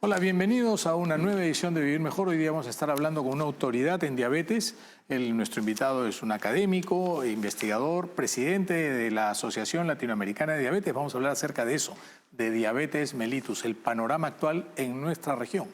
Hola, bienvenidos a una nueva edición de Vivir Mejor. Hoy día vamos a estar hablando con una autoridad en diabetes. Nuestro invitado es un académico, investigador, presidente de la Asociación Latinoamericana de Diabetes. Vamos a hablar acerca de eso, de diabetes mellitus, el panorama actual en nuestra región.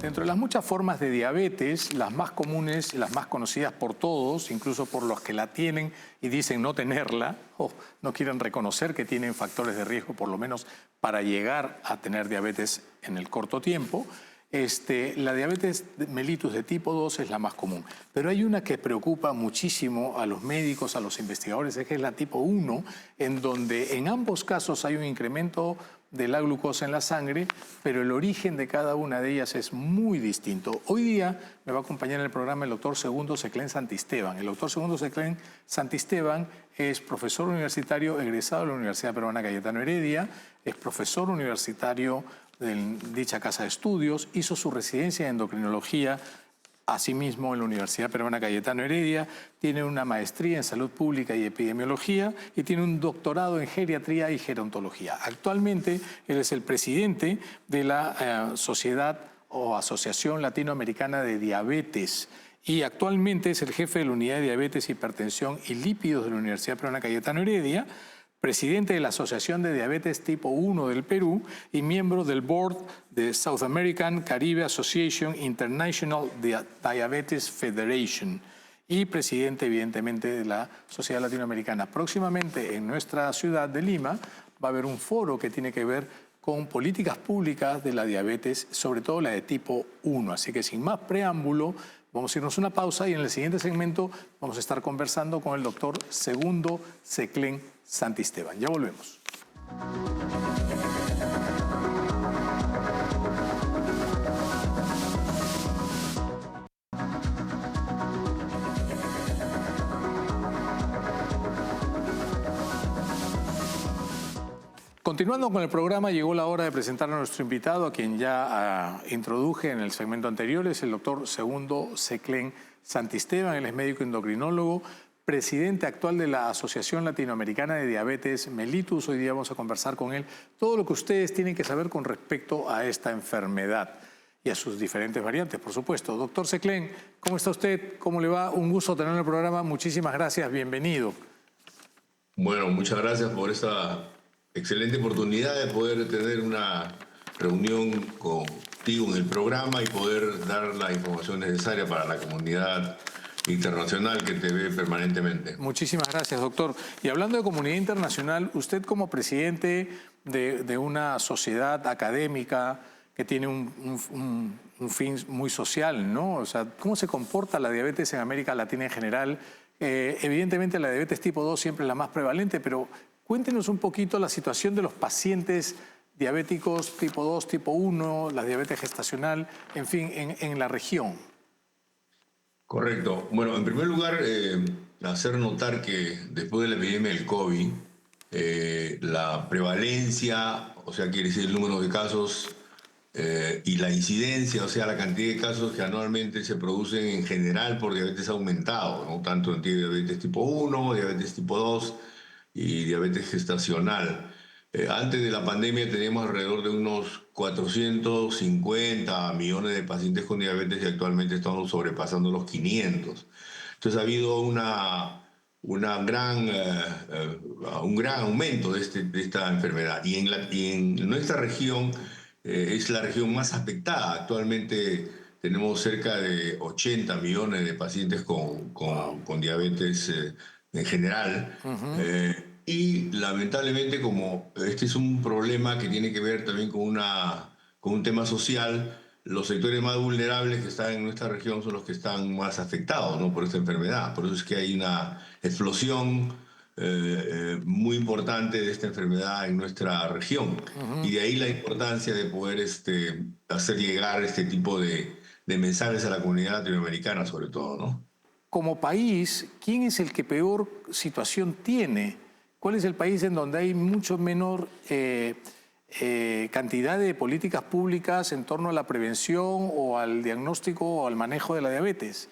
Dentro de las muchas formas de diabetes, las más comunes, las más conocidas por todos, incluso por los que la tienen y dicen no tenerla, o no quieren reconocer que tienen factores de riesgo, por lo menos para llegar a tener diabetes en el corto tiempo, la diabetes mellitus de tipo 2 es la más común. Pero hay una que preocupa muchísimo a los médicos, a los investigadores, es que es la tipo 1, en donde en ambos casos hay un incremento de la glucosa en la sangre, pero el origen de cada una de ellas es muy distinto. Hoy día me va a acompañar en el programa el doctor Segundo Seclén Santisteban. El doctor Segundo Seclén Santisteban es profesor universitario egresado de la Universidad Peruana Cayetano Heredia, es profesor universitario de dicha casa de estudios, hizo su residencia en endocrinología asimismo en la Universidad Peruana Cayetano Heredia, tiene una maestría en salud pública y epidemiología y tiene un doctorado en geriatría y gerontología. Actualmente él es el presidente de la Sociedad o Asociación Latinoamericana de Diabetes y actualmente es el jefe de la Unidad de Diabetes, Hipertensión y Lípidos de la Universidad Peruana Cayetano Heredia, presidente de la Asociación de Diabetes Tipo 1 del Perú y miembro del Board de South American Caribe Association International Diabetes Federation y presidente, evidentemente, de la Sociedad Latinoamericana. Próximamente en nuestra ciudad de Lima va a haber un foro que tiene que ver con políticas públicas de la diabetes, sobre todo la de tipo 1. Así que sin más preámbulo, vamos a irnos a una pausa y en el siguiente segmento vamos a estar conversando con el doctor Segundo Seclén Santisteban. Ya volvemos. Continuando con el programa, llegó la hora de presentar a nuestro invitado, a quien ya introduje en el segmento anterior, es el doctor Segundo Seclén Santisteban. Él es médico endocrinólogo, presidente actual de la Asociación Latinoamericana de Diabetes Mellitus. Hoy día vamos a conversar con él todo lo que ustedes tienen que saber con respecto a esta enfermedad y a sus diferentes variantes, por supuesto. Doctor Seclén, ¿cómo está usted? ¿Cómo le va? Un gusto tenerlo en el programa. Muchísimas gracias. Bienvenido. Bueno, muchas gracias por esta excelente oportunidad de poder tener una reunión contigo en el programa y poder dar la información necesaria para la comunidad internacional que te ve permanentemente. Muchísimas gracias, doctor. Y hablando de comunidad internacional, usted como presidente de una sociedad académica que tiene un fin muy social, ¿no? O sea, ¿cómo se comporta la diabetes en América Latina en general? Evidentemente la diabetes tipo 2 siempre es la más prevalente, pero cuéntenos un poquito la situación de los pacientes diabéticos tipo 2, tipo 1, la diabetes gestacional, en fin, en la región. Correcto. Bueno, en primer lugar, hacer notar que después de la epidemia del COVID, la prevalencia, o sea, quiere decir el número de casos y la incidencia, o sea, la cantidad de casos que anualmente se producen en general por diabetes ha aumentado, ¿no? Tanto en diabetes tipo 1, diabetes tipo 2 y diabetes gestacional. Antes de la pandemia teníamos alrededor de unos 450 millones de pacientes con diabetes y actualmente estamos sobrepasando los 500. Entonces ha habido un gran aumento de esta enfermedad. Y en nuestra región es la región más afectada. Actualmente tenemos cerca de 80 millones de pacientes con diabetes en general. Y lamentablemente, como este es un problema que tiene que ver también con un tema social, los sectores más vulnerables que están en nuestra región son los que están más afectados, ¿no?, por esta enfermedad. Por eso es que hay una explosión muy importante de esta enfermedad en nuestra región. Y de ahí la importancia de poder hacer llegar este tipo de mensajes a la comunidad latinoamericana, sobre todo, ¿no? Como país, ¿quién es el que peor situación tiene ¿cuál es el país en donde hay mucho menor cantidad de políticas públicas en torno a la prevención o al diagnóstico o al manejo de la diabetes?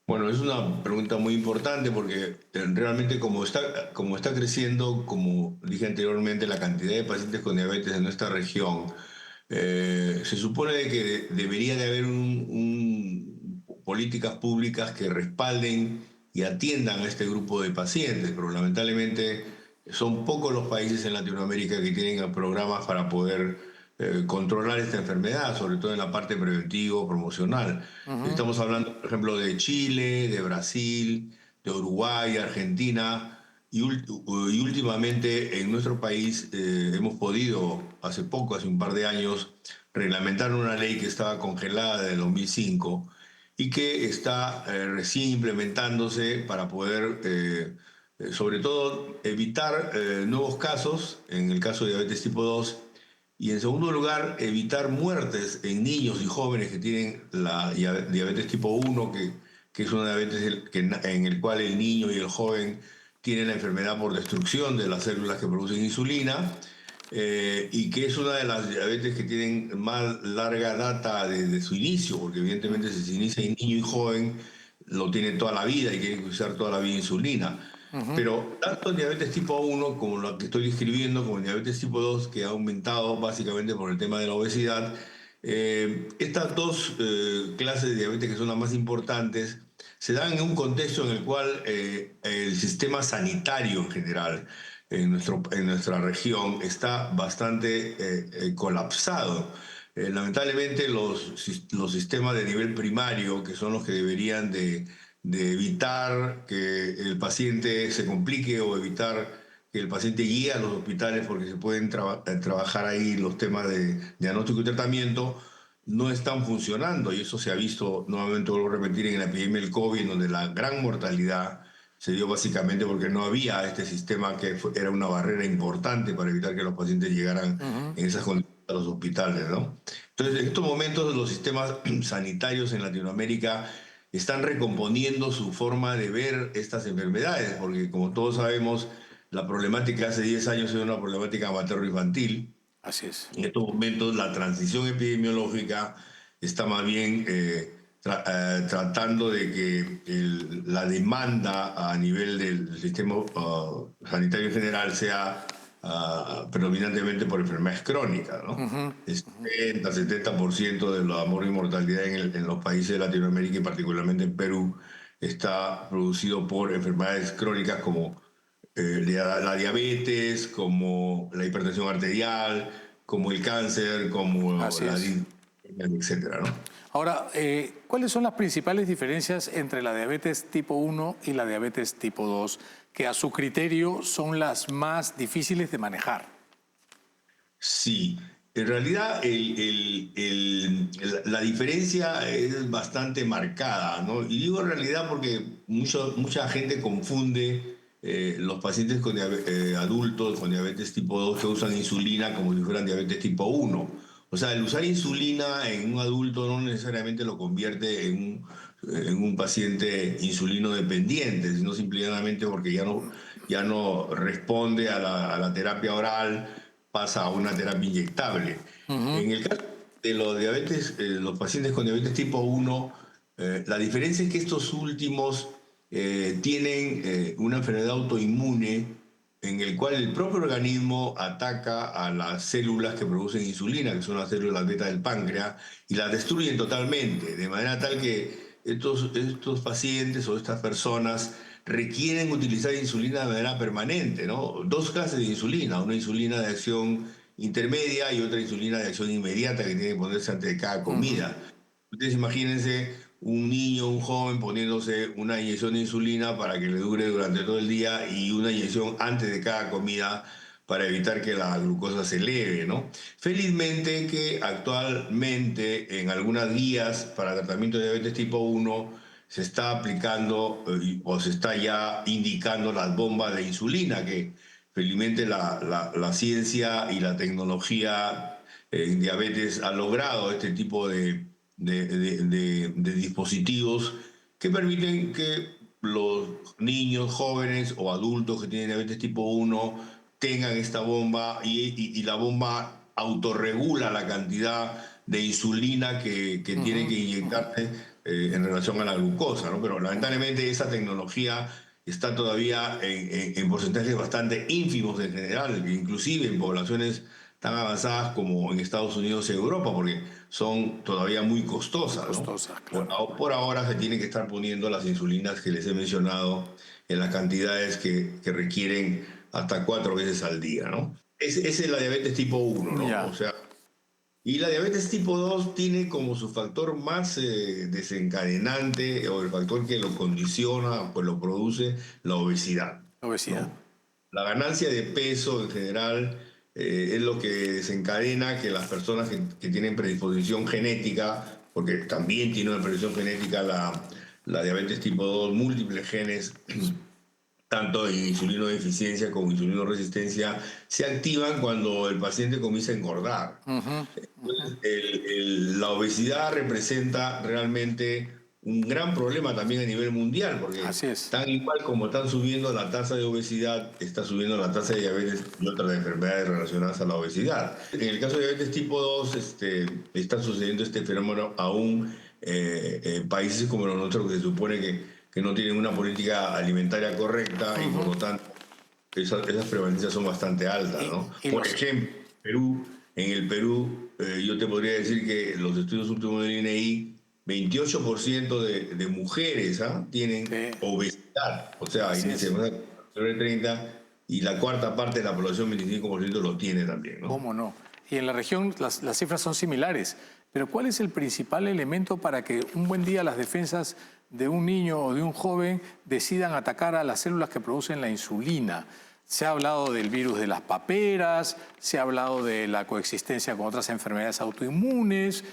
Bueno, es una pregunta muy importante porque realmente como está creciendo, como dije anteriormente, la cantidad de pacientes con diabetes en nuestra región, se supone de que debería de haber políticas públicas que respalden y atiendan a este grupo de pacientes, pero lamentablemente son pocos los países en Latinoamérica que tienen programas para poder controlar esta enfermedad, sobre todo en la parte preventivo, promocional. Ujú. Estamos hablando, por ejemplo, de Chile, de Brasil, de Uruguay, Argentina, y últimamente en nuestro país hemos podido, hace poco, hace un par de años, reglamentar una ley que estaba congelada desde 2005 y que está recién implementándose para poder, sobre todo, evitar nuevos casos, en el caso de diabetes tipo 2, y en segundo lugar, evitar muertes en niños y jóvenes que tienen la diabetes tipo 1, que es una diabetes en el cual el niño y el joven tienen la enfermedad por destrucción de las células que producen insulina, y que es una de las diabetes que tienen más larga data desde su inicio, porque evidentemente si se inicia en niño y joven, lo tiene toda la vida y tiene que usar toda la vida insulina. Ujú. Pero tanto en diabetes tipo 1 como lo que estoy describiendo, como en diabetes tipo 2, que ha aumentado básicamente por el tema de la obesidad, estas dos clases de diabetes que son las más importantes se dan en un contexto en el cual el sistema sanitario en general en nuestra región está bastante colapsado. Lamentablemente los sistemas de nivel primario, que son los que deberían de evitar que el paciente se complique o evitar que el paciente guíe a los hospitales porque se pueden trabajar ahí los temas de diagnóstico y tratamiento, no están funcionando y eso se ha visto, nuevamente vuelvo a repetir, en la epidemia del COVID, donde la gran mortalidad se dio básicamente porque no había este sistema que era una barrera importante para evitar que los pacientes llegaran Ujú. en esas condiciones a los hospitales, ¿no? Entonces, en estos momentos los sistemas sanitarios en Latinoamérica están recomponiendo su forma de ver estas enfermedades, porque como todos sabemos, la problemática hace 10 años era una problemática materno-infantil. Así es. En estos momentos la transición epidemiológica está más bien tratando de que la demanda a nivel del sistema sanitario general sea predominantemente por enfermedades crónicas, ¿no? Ujú. El 60-70% de la mortalidad en los países de Latinoamérica y particularmente en Perú está producido por enfermedades crónicas como la diabetes, como la hipertensión arterial, como el cáncer, como Así la es. diabetes, etcétera, ¿no? Ahora, ¿cuáles son las principales diferencias entre la diabetes tipo 1 y la diabetes tipo 2, que a su criterio son las más difíciles de manejar? Sí, en realidad la diferencia es bastante marcada, ¿no? Y digo en realidad porque mucha gente confunde los pacientes adultos con diabetes tipo 2 que usan insulina como si fueran diabetes tipo 1. O sea, el usar insulina en un adulto no necesariamente lo convierte en un paciente insulino dependiente, sino simplemente porque ya no responde a la terapia oral, pasa a una terapia inyectable. Ujú. En el caso de los diabetes, los pacientes con diabetes tipo 1, la diferencia es que estos últimos tienen una enfermedad autoinmune en el cual el propio organismo ataca a las células que producen insulina, que son las células beta del páncreas, y las destruyen totalmente, de manera tal que estos pacientes o estas personas requieren utilizar insulina de manera permanente, ¿no? Dos clases de insulina, una insulina de acción intermedia y otra insulina de acción inmediata que tiene que ponerse antes de cada Ujú. comida. Ustedes imagínense un niño, un joven poniéndose una inyección de insulina para que le dure durante todo el día y una inyección antes de cada comida para evitar que la glucosa se eleve, ¿no? Felizmente que actualmente en algunas guías para tratamiento de diabetes tipo 1 se está aplicando o se está ya indicando las bombas de insulina, que felizmente la ciencia y la tecnología en diabetes ha logrado este tipo de dispositivos que permiten que los niños, jóvenes o adultos que tienen diabetes tipo 1 tengan esta bomba y la bomba autorregula la cantidad de insulina que tiene que inyectarse en relación a la glucosa, ¿no? Pero lamentablemente esa tecnología está todavía en porcentajes bastante ínfimos en general, inclusive en poblaciones tan avanzadas como en Estados Unidos y Europa, porque son todavía muy costosas, ¿no? Costosas, claro. Por ahora se tienen que estar poniendo las insulinas que les he mencionado en las cantidades que requieren hasta 4 veces al día, ¿no? Esa es la diabetes tipo 1, ¿no? O Ya, sea, y la diabetes tipo 2 tiene como su factor más desencadenante o el factor que lo condiciona, pues lo produce, la obesidad, obesidad. ¿no? La ganancia de peso en general es lo que desencadena que las personas que tienen predisposición genética, porque también tiene una predisposición genética la diabetes tipo 2, múltiples genes, tanto en insulinodeficiencia como insulinoresistencia, se activan cuando el paciente comienza a engordar. Ujú, ujú. La obesidad representa realmente un gran problema también a nivel mundial, porque Así es. tan igual como están subiendo la tasa de obesidad, está subiendo la tasa de diabetes y otras enfermedades relacionadas a la obesidad. En el caso de diabetes tipo 2, está sucediendo este fenómeno aún en países como los nuestros, que se supone que no tienen una política alimentaria correcta y por Ujú. lo tanto esas prevalencias son bastante altas, ¿no? Y Por los, ejemplo, en el Perú, yo te podría decir que los estudios últimos del INEI, 28% de mujeres tienen sí, obesidad, o sea, así índice de es. masa sobre 30, y la cuarta parte de la población, 25%, lo tiene también, ¿no? ¿Cómo no? Y en la región las cifras son similares. Pero ¿cuál es el principal elemento para que un buen día las defensas de un niño o de un joven decidan atacar a las células que producen la insulina? Se ha hablado del virus de las paperas, se ha hablado de la coexistencia con otras enfermedades autoinmunes.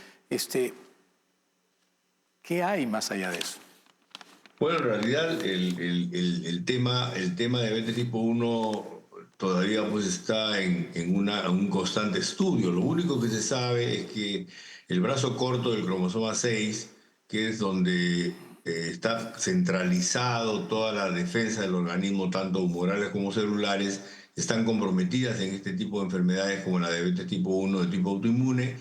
¿Qué hay más allá de eso? Bueno, en realidad el tema de diabetes tipo 1 todavía pues está en un constante estudio. Lo único que se sabe es que el brazo corto del cromosoma 6, que es donde está centralizado toda la defensa del organismo, tanto humorales como celulares, están comprometidas en este tipo de enfermedades como la diabetes tipo 1 de tipo autoinmune.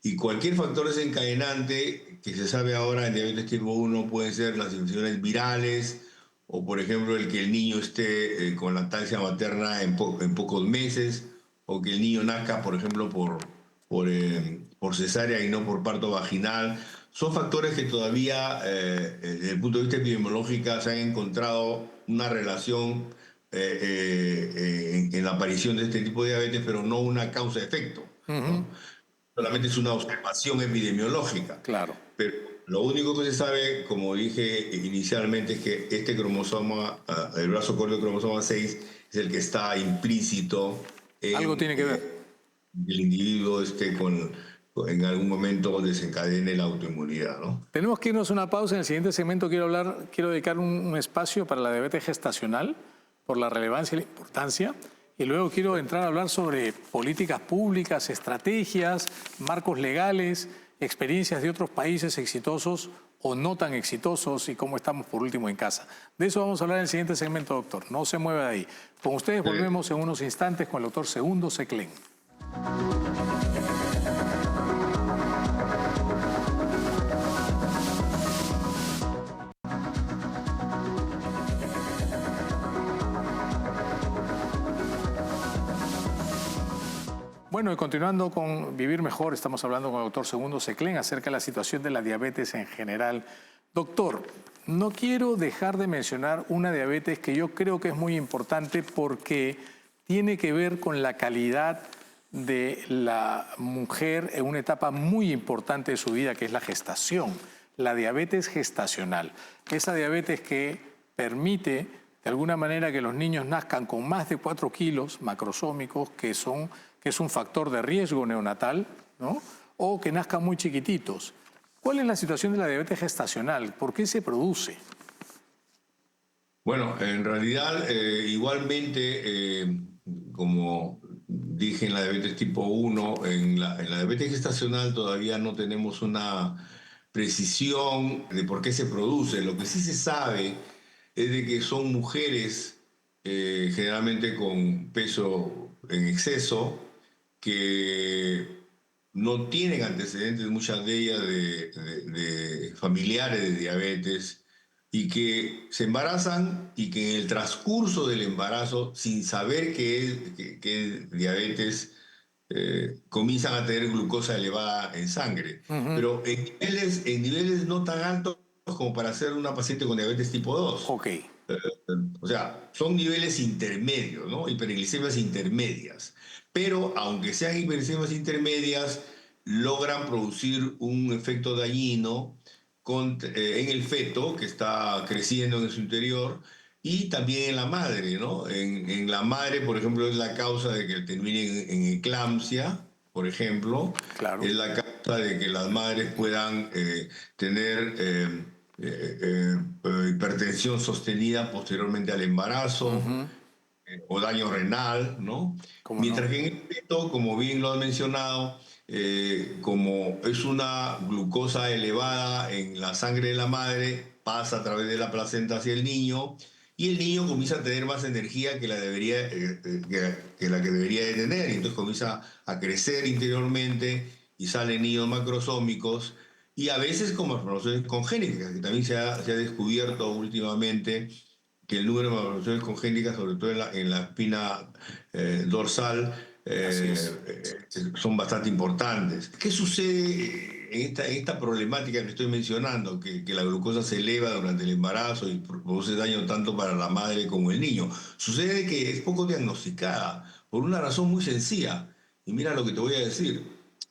Y cualquier factor desencadenante que se sabe ahora en diabetes tipo 1 pueden ser las infecciones virales o, por ejemplo, el que el niño esté con lactancia materna en pocos meses o que el niño nazca, por ejemplo, por cesárea y no por parto vaginal. Son factores que todavía, desde el punto de vista epidemiológico, se han encontrado una relación en la aparición de este tipo de diabetes, pero no una causa-efecto, Ujú, ¿no? Solamente es una observación epidemiológica. claro. Pero lo único que se sabe, como dije inicialmente, es que este cromosoma, el brazo corto del cromosoma 6, es el que está implícito Algo en tiene que ver. el individuo en algún momento desencadene la autoinmunidad, ¿no? Tenemos que irnos a una pausa. En el siguiente segmento quiero dedicar un espacio para la diabetes gestacional, por la relevancia y la importancia. Y luego quiero entrar a hablar sobre políticas públicas, estrategias, marcos legales, experiencias de otros países exitosos o no tan exitosos y cómo estamos por último en casa. De eso vamos a hablar en el siguiente segmento, doctor. No se mueva de ahí. Con ustedes volvemos en unos instantes con el doctor Segundo Seclén. Bueno, y continuando con Vivir Mejor, estamos hablando con el doctor Segundo Seclén acerca de la situación de la diabetes en general. Doctor, no quiero dejar de mencionar una diabetes que yo creo que es muy importante porque tiene que ver con la calidad de la mujer en una etapa muy importante de su vida, que es la gestación, la diabetes gestacional. Esa diabetes que permite de alguna manera que los niños nazcan con más de 4 kilos macrosómicos, que es un factor de riesgo neonatal, ¿no? O que nazcan muy chiquititos. ¿Cuál es la situación de la diabetes gestacional? ¿Por qué se produce? Bueno, en realidad, igualmente, como dije en la diabetes tipo 1, en la diabetes gestacional todavía no tenemos una precisión de por qué se produce. Lo que sí se sabe es de que son mujeres generalmente con peso en exceso, que no tienen antecedentes, muchas de ellas, de familiares de diabetes, y que se embarazan y que en el transcurso del embarazo, sin saber que es diabetes, comienzan a tener glucosa elevada en sangre, Ujú. pero en niveles no tan altos como para ser una paciente con diabetes tipo 2. Ok. O sea, son niveles intermedios, ¿no? Hiperglicemias intermedias. Pero aunque sean hiperglicemias intermedias, logran producir un efecto dañino en el feto que está creciendo en su interior y también en la madre, ¿no? En la madre, por ejemplo, es la causa de que termine en eclampsia, por ejemplo, Claro. es la causa de que las madres puedan tener hipertensión sostenida posteriormente al embarazo Ujú. o daño renal, ¿no? ¿Cómo no? Mientras que en el feto, como bien lo han mencionado, como es una glucosa elevada en la sangre de la madre, pasa a través de la placenta hacia el niño y el niño comienza a tener más energía que que la que debería de tener, y entonces comienza a crecer interiormente y salen niños macrosómicos y a veces con malformaciones congénitas, que también se ha descubierto últimamente que el número de malformaciones congénitas, sobre todo en la espina dorsal, Así es. son bastante importantes. ¿Qué sucede en esta problemática que estoy mencionando? Que la glucosa se eleva durante el embarazo y produce daño tanto para la madre como el niño. Sucede que es poco diagnosticada por una razón muy sencilla. Y mira lo que te voy a decir.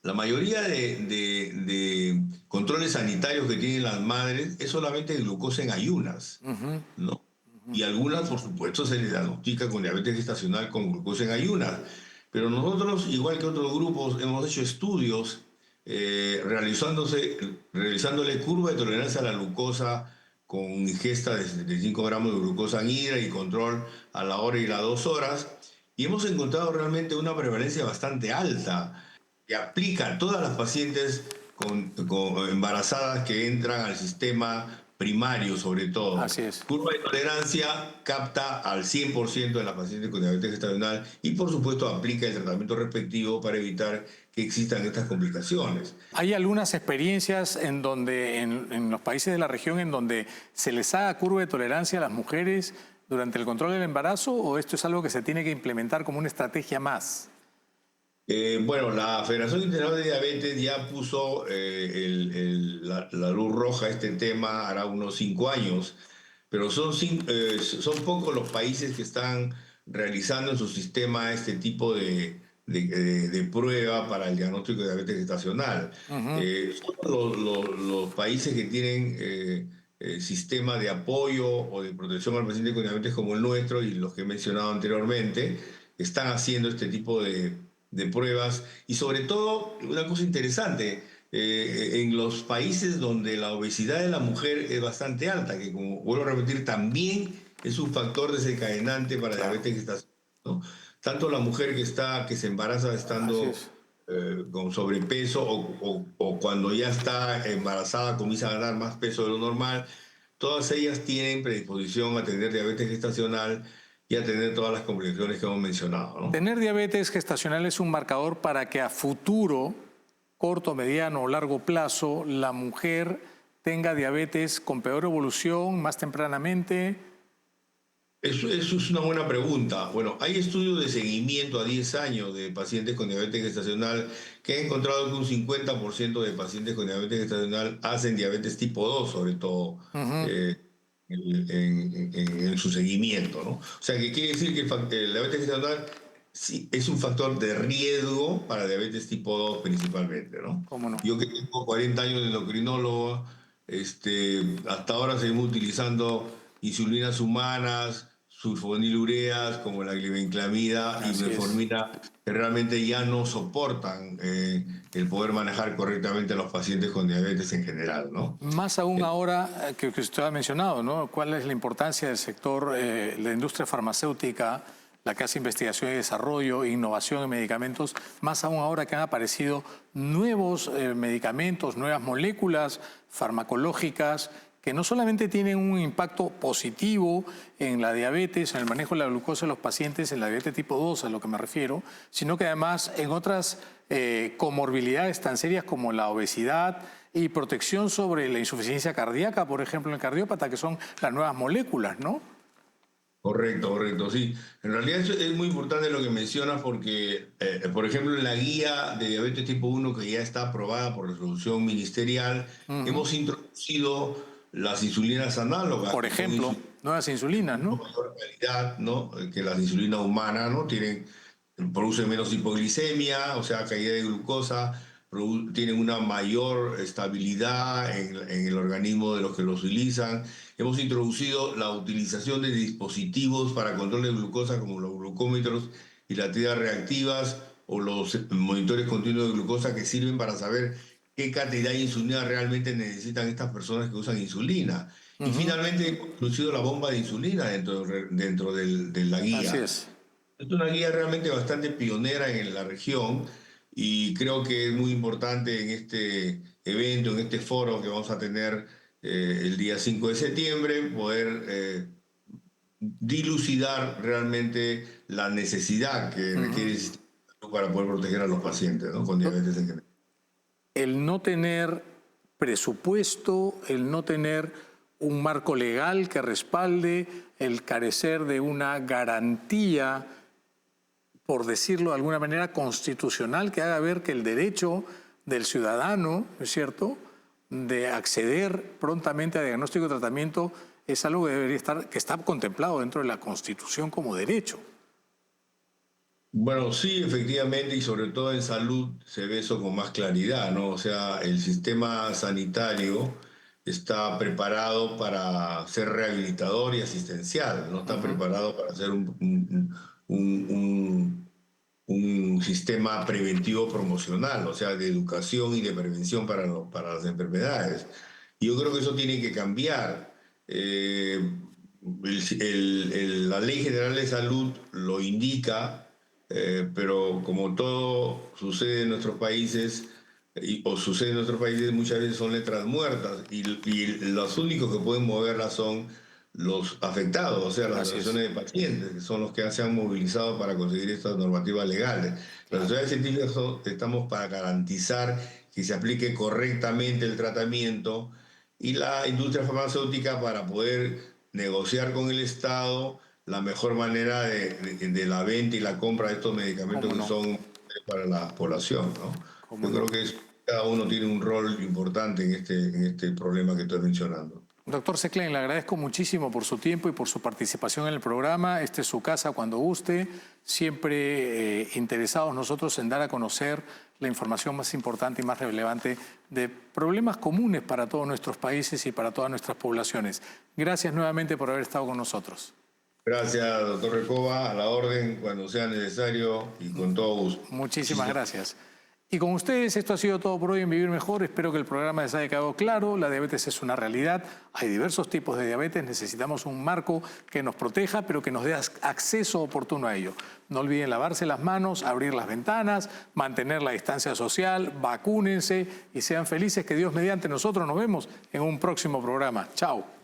La mayoría de controles sanitarios que tienen las madres es solamente glucosa en ayunas, Ujú. ¿no? Y algunas, por supuesto, se les diagnostica con diabetes gestacional con glucosa en ayunas. Pero nosotros, igual que otros grupos, hemos hecho estudios realizándole curva de tolerancia a la glucosa con ingesta de 75 gramos de glucosa en hidra y control a la hora y las 2 horas. Y hemos encontrado realmente una prevalencia bastante alta que aplica a todas las pacientes embarazadas que entran al sistema primario, sobre todo. Así es. Curva de tolerancia capta al 100% de las pacientes con diabetes gestacional y, por supuesto, aplica el tratamiento respectivo para evitar que existan estas complicaciones. Hay algunas experiencias en donde, en los países de la región, en donde se les haga curva de tolerancia a las mujeres durante el control del embarazo, o esto es algo que se tiene que implementar como una estrategia más. Bueno, la Federación Internacional de Diabetes ya puso la luz roja a este tema hará unos 5 años, pero son pocos los países que están realizando en su sistema este tipo de prueba para el diagnóstico de diabetes gestacional. Ujú. Son los países que tienen sistema de apoyo o de protección al paciente con diabetes como el nuestro y los que he mencionado anteriormente, están haciendo este tipo de pruebas y sobre todo una cosa interesante, en los países donde la obesidad de la mujer es bastante alta, que como vuelvo a repetir, también es un factor desencadenante para Claro. diabetes gestacional, ¿no? Tanto la mujer que se embaraza Así estando es. con sobrepeso o cuando ya está embarazada comienza a ganar más peso de lo normal, todas ellas tienen predisposición a tener diabetes gestacional y a tener todas las complicaciones que hemos mencionado, ¿no? Tener diabetes gestacional es un marcador para que a futuro, corto, mediano o largo plazo, la mujer tenga diabetes con peor evolución más tempranamente. Eso es una buena pregunta. Bueno, hay estudios de seguimiento a 10 años de pacientes con diabetes gestacional que han encontrado que un 50% de pacientes con diabetes gestacional hacen diabetes tipo 2, sobre todo Ujú. eh, en su seguimiento, ¿no? O sea, que quiere decir que el diabetes gestacional sí, es un factor de riesgo para diabetes tipo 2 principalmente, ¿no? ¿Cómo no? Yo que tengo 40 años de endocrinólogo, hasta ahora seguimos utilizando insulinas humanas, sulfonilureas como la glibenclamida y Así es. metformina, que realmente ya no soportan el poder manejar correctamente a los pacientes con diabetes en general, ¿no? Más aún ahora que usted ha mencionado, ¿no? ¿Cuál es la importancia del sector, la industria farmacéutica, la que hace investigación y desarrollo, innovación en medicamentos? Más aún ahora que han aparecido nuevos medicamentos, nuevas moléculas farmacológicas que no solamente tienen un impacto positivo en la diabetes, en el manejo de la glucosa de los pacientes, en la diabetes tipo 2, a lo que me refiero, sino que además en otras comorbilidades tan serias como la obesidad y protección sobre la insuficiencia cardíaca, por ejemplo, en el cardiópata, que son las nuevas moléculas, ¿no? Correcto, correcto, sí. En realidad es muy importante lo que mencionas porque, por ejemplo, en la guía de diabetes tipo 1 que ya está aprobada por resolución ministerial, hemos introducido las insulinas análogas. Por Que son ejemplo, nuevas insulinas, con ¿no? mayor calidad, ¿no? Que las insulinas humanas, ¿no? Producen menos hipoglicemia, o sea, caída de glucosa, tienen una mayor estabilidad en el organismo de los que los utilizan. Hemos introducido la utilización de dispositivos para control de glucosa como los glucómetros y las tiras reactivas o los monitores continuos de glucosa que sirven para saber qué cantidad de insulina realmente necesitan estas personas que usan insulina. Y finalmente hemos introducido la bomba de insulina de la Así guía. es. Es una guía realmente bastante pionera en la región y creo que es muy importante en este evento, en este foro que vamos a tener el día 5 de septiembre, poder dilucidar realmente la necesidad que requiere el sistema de salud para poder proteger a los pacientes, ¿no? Con diabetes en general. El no tener presupuesto, el no tener un marco legal que respalde, el carecer de una garantía, por decirlo de alguna manera, constitucional que haga ver que el derecho del ciudadano, ¿no es cierto?, de acceder prontamente a diagnóstico y tratamiento es algo que debería estar, que está contemplado dentro de la Constitución como derecho. Bueno, sí, efectivamente, y sobre todo en salud se ve eso con más claridad, ¿no? O sea, el sistema sanitario está preparado para ser rehabilitador y asistencial, no está preparado para ser un- un sistema preventivo promocional, o sea, de educación y de prevención para las enfermedades. Y yo creo que eso tiene que cambiar. La Ley General de Salud lo indica, pero como todo sucede en nuestros países, o sucede en nuestros países, muchas veces son letras muertas y los únicos que pueden moverlas son los afectados, o sea, las Así es. asociaciones de pacientes, que son los que se han movilizado para conseguir estas normativas legales. Las sociedades científicas estamos para garantizar que se aplique correctamente el tratamiento y la industria farmacéutica para poder negociar con el Estado la mejor manera de la venta y la compra de estos medicamentos ¿Cómo que no? son para la población, ¿no? ¿Cómo Yo no? creo que cada uno tiene un rol importante en este problema que estoy mencionando. Doctor Seclen, le agradezco muchísimo por su tiempo y por su participación en el programa. Esta es su casa cuando guste. Siempre interesados nosotros en dar a conocer la información más importante y más relevante de problemas comunes para todos nuestros países y para todas nuestras poblaciones. Gracias nuevamente por haber estado con nosotros. Gracias, doctor Recoba, a la orden cuando sea necesario y con todo gusto. Muchísimas gracias. Y con ustedes, esto ha sido todo por hoy en Vivir Mejor. Espero que el programa les haya quedado claro. La diabetes es una realidad. Hay diversos tipos de diabetes. Necesitamos un marco que nos proteja, pero que nos dé acceso oportuno a ello. No olviden lavarse las manos, abrir las ventanas, mantener la distancia social, vacúnense y sean felices. Que Dios mediante nosotros nos vemos en un próximo programa. Chao.